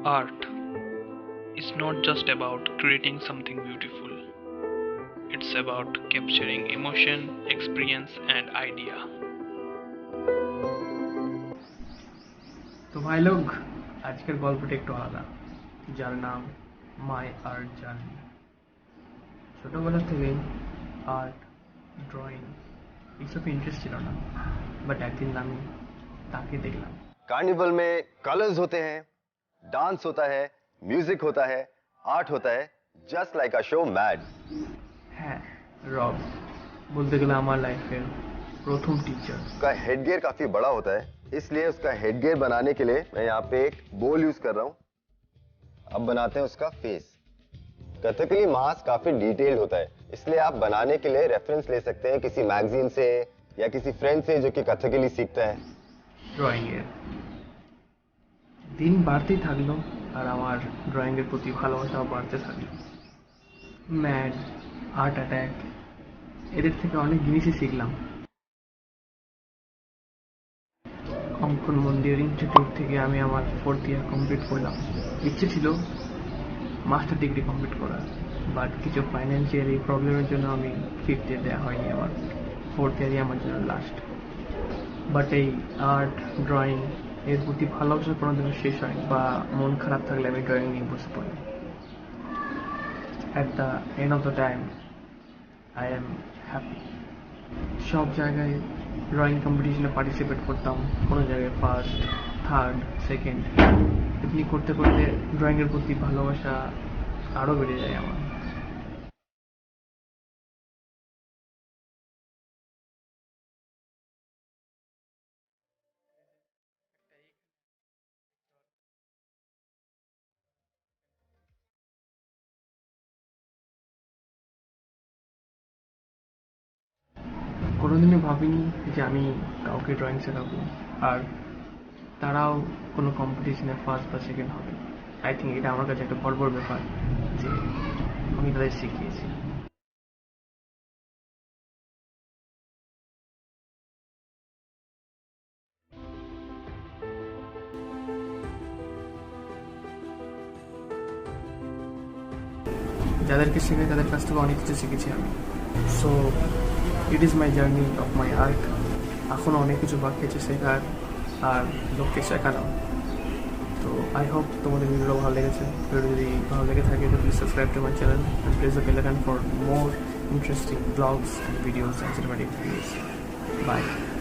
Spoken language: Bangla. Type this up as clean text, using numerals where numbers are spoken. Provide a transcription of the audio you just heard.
Art is not just about creating something beautiful, it's about capturing emotion, experience, and idea. তো ভাই লোক, আজকের গল্পটা একটু আলাদা, যার নাম মাই আর্ট জার্নি। ছোটবেলা থেকেই আর্ট, ড্রয়িং এইসব ইন্টারেস্ট ছিল না, বাট একদিন আমি তাকে দেখলাম। कार्निवल में कलर्स होते हैं, डांस होता है, म्यूजिक होता है, आर्ट होता है, just like a show mad. হ্যাঁ, রব বলতে গেলে আমার লাইফের প্রথম টিচার। उसका हेडगियर काफी बड़ा होता है, इसलिए उसका हेडगियर बनाने के लिए मैं यहाँ पे एक बोल यूज कर रहा हूँ। अब बनाते हैं उसका फेस। कथकली मास्क काफी डिटेल्ड होता है, इसलिए आप बनाने के लिए रेफरेंस ले सकते हैं किसी मैगजीन से या किसी फ्रेंड से जो कि कथकली सीखता है। ড্রয়িংয়ের দিন বাড়তেই থাকলো, আর আমার ড্রয়িংয়ের প্রতি ভালোবাসাও বাড়তে থাকলো। ম্যাড, আর্ট অ্যাটাক, এদের থেকে অনেক জিনিসই শিখলাম। অঙ্কন মন্দির ইনস্টিটিউট থেকে আমি আমার 4th ইয়ার কমপ্লিট করলাম। ইচ্ছে ছিল মাস্টার ডিগ্রি কমপ্লিট করার, বাট কিছু ফাইন্যান্সিয়ালি প্রবলেমের জন্য আমি 5th ইয়ার দেওয়া হয়নি। আমার 4th ইয়ারই আমার জন্য লাস্ট। বাট এই আর্ট, ড্রয়িং এর প্রতি ভালোবাসা কোনোদিনও শেষ হয়নি, বা মন খারাপ থাকলে আমি ড্রয়িং নিয়ে বসে পড়ি। At the end of the time I am happy. সব জায়গায় ড্রয়িং কম্পিটিশনে পার্টিসিপেট করতাম, কোনো জায়গায় ফার্স্ট, থার্ড, সেকেন্ড, এমনি করতে করতে ড্রয়িংয়ের প্রতি ভালোবাসা আরও বেড়ে যায় আমার। কোনোদিনও ভাবিনি যে আমি কাউকে ড্রয়িং শেখাবো, আর তারাও কোনো কম্পিটিশনে ফার্স্ট বা সেকেন্ড হবে। আই থিঙ্ক এটা আমার কাছে একটা গর্বর ব্যাপার যে আমি তাদের শিখিয়েছি। যাদেরকে শেখাই তাদের কাছ থেকে অনেক কিছু শিখেছি আমি। So it is my journey of my art. এখনও অনেক কিছু বাকি আছে শেখার আর লোককে শেখানো। তো আই হোপ তোমাদের ভিডিওটা ভালো লেগেছে। ভিডিও যদি ভালো লেগে থাকে তো please subscribe to my channel and press the bell icon for more interesting vlogs and videos and cinematic videos. Bye.